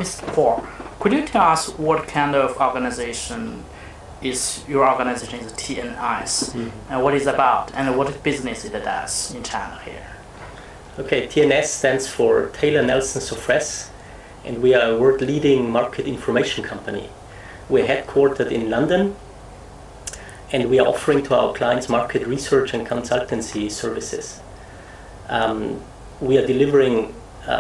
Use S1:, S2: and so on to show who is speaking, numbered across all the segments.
S1: Mr. Paur, could you tell us what kind of organization is your organization is TNS, and what it's about, and what business it does in China here?
S2: Okay, TNS stands for Taylor Nelson Sofres, and we are a world-leading market information company. We're headquartered in London, and we are offering to our clients market research and consultancy services. We are delivering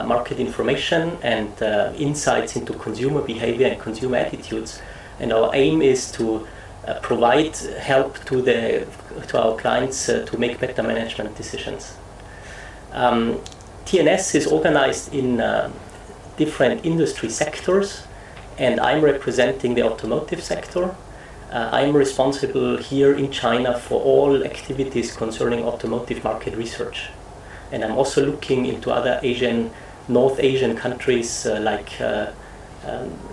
S2: market information and insights into consumer behavior and consumer attitudes, and our aim is to provide help to our clients to make better management decisions. TNS is organized in different industry sectors, and I'm representing the automotive sector. I'm responsible here in China for all activities concerning automotive market research. And I'm also looking into other North Asian countries like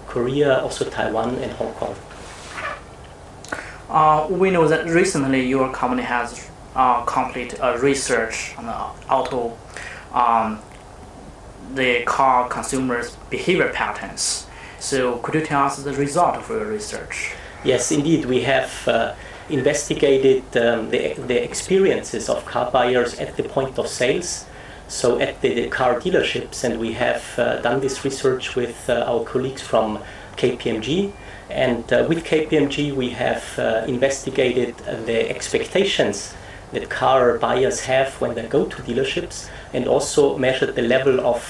S2: Korea, also Taiwan and Hong Kong.
S1: We know that recently your company has completed research on the car consumers' behavior patterns. So could you tell us the result of your research?
S2: Yes, indeed. We have investigated the experiences of car buyers at the point of sales, so at the car dealerships, and we have done this research with our colleagues from KPMG. And with KPMG we have investigated the expectations that car buyers have when they go to dealerships, and also measured the level of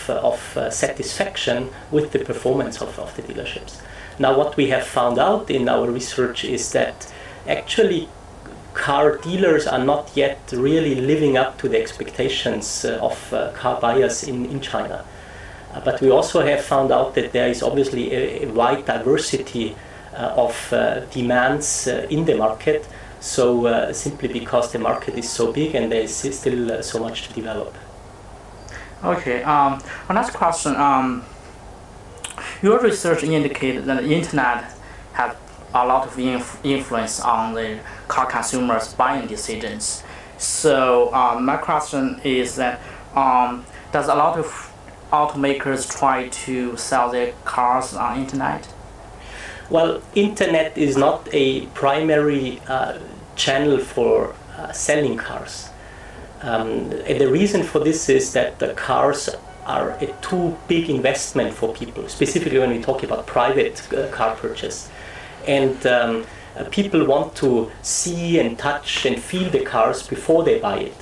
S2: satisfaction with the performance of the dealerships. Now, what we have found out in our research is that actually car dealers are not yet really living up to the expectations of car buyers in China. But we also have found out that there is obviously a wide diversity of demands in the market, so simply because the market is so big and there is still so much to develop.
S1: Okay, next question. Your research indicated that the internet has a lot of influence on the car consumers' buying decisions. So my question is that does a lot of automakers try to sell their cars on internet?
S2: Well, internet is not a primary channel for selling cars. And the reason for this is that the cars are a too big investment for people, specifically when we talk about private car purchase. And people want to see and touch and feel the cars before they buy it.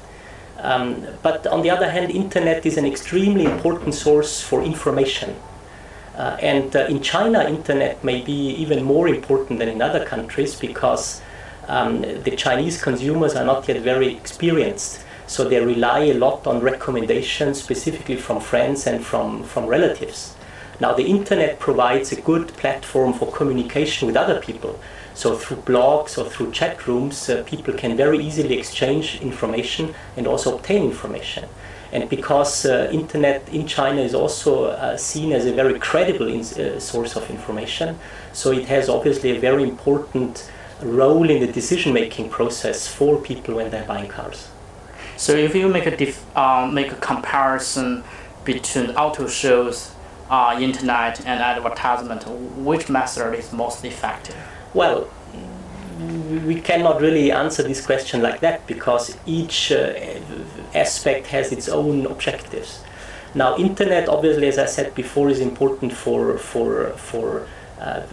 S2: But on the other hand, internet is an extremely important source for information. And in China, internet may be even more important than in other countries because the Chinese consumers are not yet very experienced. So they rely a lot on recommendations, specifically from friends and from relatives. Now, the internet provides a good platform for communication with other people. So through blogs or through chat rooms, people can very easily exchange information and also obtain information. And because internet in China is also seen as a very credible source of information, so it has obviously a very important role in the decision-making process for people when they're buying cars.
S1: So if you make a comparison between auto shows, internet and advertisement, which method is most effective?
S2: Well, we cannot really answer this question like that because each aspect has its own objectives. Now, internet, obviously, as I said before, is important for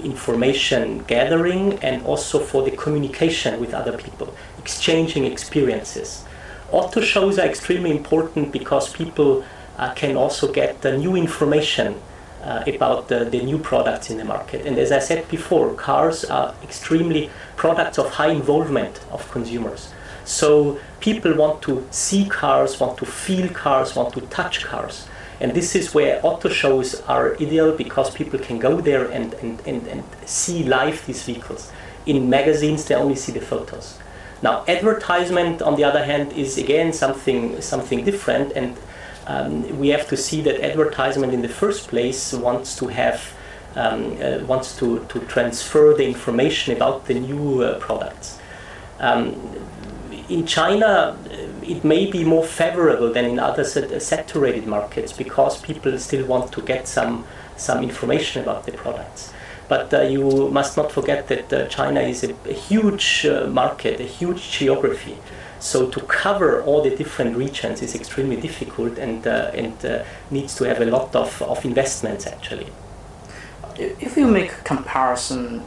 S2: information gathering and also for the communication with other people, exchanging experiences. Auto shows are extremely important because people can also get new information about the new products in the market. And as I said before, cars are extremely products of high involvement of consumers. So people want to see cars, want to feel cars, want to touch cars. And this is where auto shows are ideal because people can go there and see live these vehicles. In magazines, they only see the photos. Now, advertisement, on the other hand, is again something different, and we have to see that advertisement in the first place wants to transfer the information about the new products. In China, it may be more favorable than in other saturated markets because people still want to get some some information about the products. But you must not forget that China is a huge market, a huge geography. So to cover all the different regions is extremely difficult and needs to have a lot of investments actually.
S1: If you make a comparison,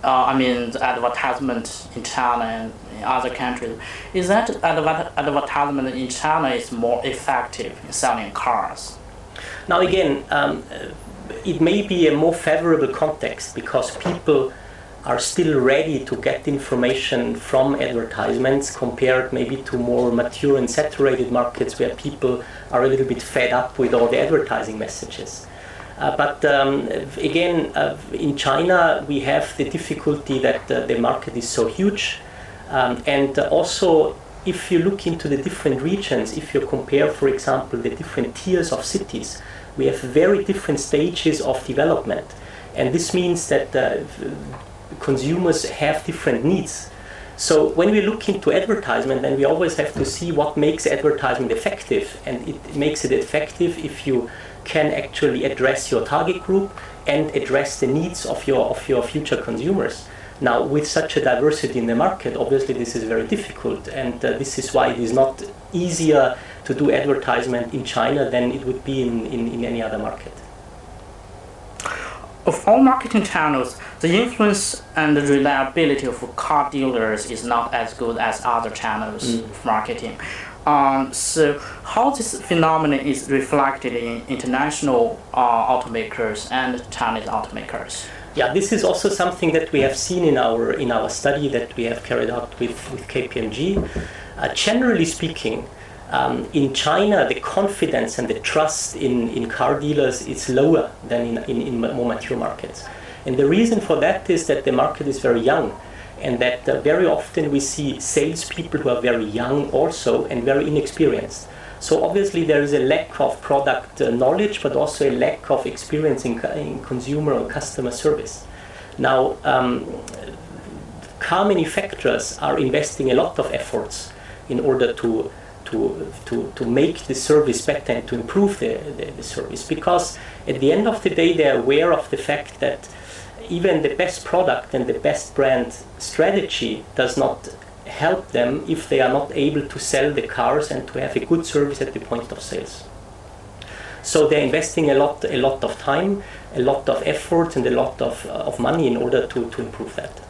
S1: the advertisement in China and in other countries, is that advertisement in China is more effective in selling cars?
S2: Now again, it may be a more favorable context because people are still ready to get information from advertisements compared maybe to more mature and saturated markets where people are a little bit fed up with all the advertising messages. But again, in China we have the difficulty that the market is so huge, and also if you look into the different regions, if you compare, for example, the different tiers of cities, we have very different stages of development, and this means that consumers have different needs. So when we look into advertisement, then we always have to see what makes advertisement effective, and it makes it effective if you can actually address your target group and address the needs of your future consumers. Now, with such a diversity in the market, obviously this is very difficult, and this is why it is not easier to do advertisement in China than it would be in any other market.
S1: Of all marketing channels, the influence and the reliability of car dealers is not as good as other channels of marketing. So how this phenomenon is reflected in international automakers and Chinese automakers?
S2: Yeah, this is also something that we have seen in our study that we have carried out with KPMG. Generally speaking, in China, the confidence and the trust in car dealers is lower than in more mature markets. And the reason for that is that the market is very young, and that very often we see salespeople who are very young also and very inexperienced. So obviously there is a lack of product knowledge, but also a lack of experience in consumer or customer service. Now, car manufacturers are investing a lot of efforts in order to make the service better and to improve the service, because at the end of the day they are aware of the fact that even the best product and the best brand strategy does not help them if they are not able to sell the cars and to have a good service at the point of sales. So they're investing a lot of time, a lot of effort, and a lot of money in order to improve that.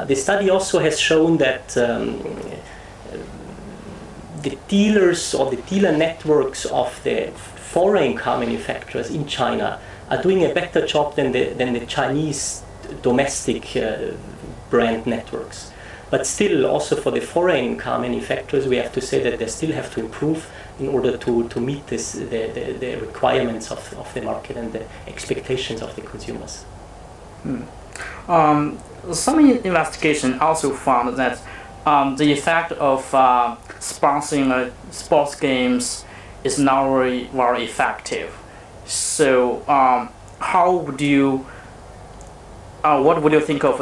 S2: The study also has shown that the dealers or the dealer networks of the foreign car manufacturers in China are doing a better job than the Chinese domestic brand networks. But still, also for the foreign car manufacturers, we have to say that they still have to improve in order to meet the requirements of the market and the expectations of the consumers.
S1: Some investigation also found that the effect of sponsoring sports games is not very effective. So, what would you think of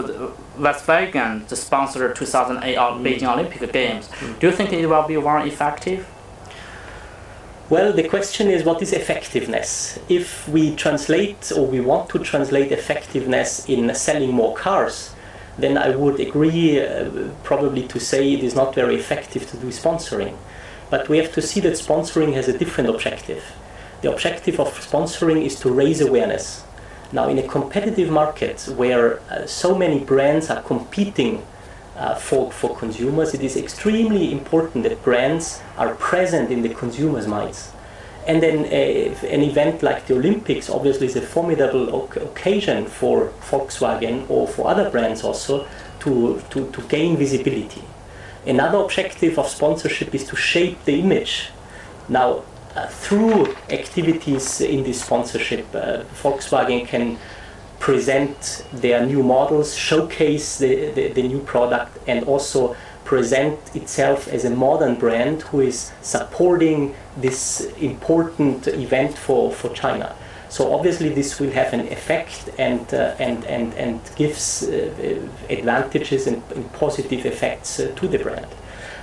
S1: Volkswagen, the sponsor 2008 Beijing Olympic Games? Do you think it will be very effective?
S2: Well, the question is, what is effectiveness? If we translate, or we want to translate effectiveness in selling more cars, then I would agree probably to say it is not very effective to do sponsoring. But we have to see that sponsoring has a different objective. The objective of sponsoring is to raise awareness. Now, in a competitive market where so many brands are competing for consumers, it is extremely important that brands are present in the consumers' minds. And then an event like the Olympics obviously is a formidable occasion for Volkswagen or for other brands also to gain visibility. Another objective of sponsorship is to shape the image. Now, through activities in this sponsorship, Volkswagen can present their new models, showcase the new product, and also present itself as a modern brand who is supporting this important event for China. So obviously this will have an effect and gives advantages and positive effects to the brand.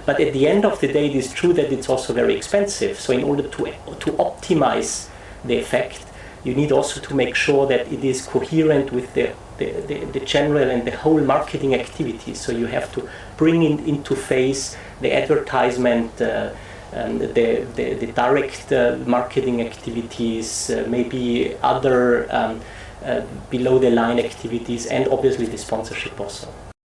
S2: But at the end of the day, it is true that it's also very expensive. So in order to optimize the effect, you need also to make sure that it is coherent with the general and the whole marketing activities. So you have to bring into phase the advertisement, the direct marketing activities, maybe other below the line activities, and obviously the sponsorship also.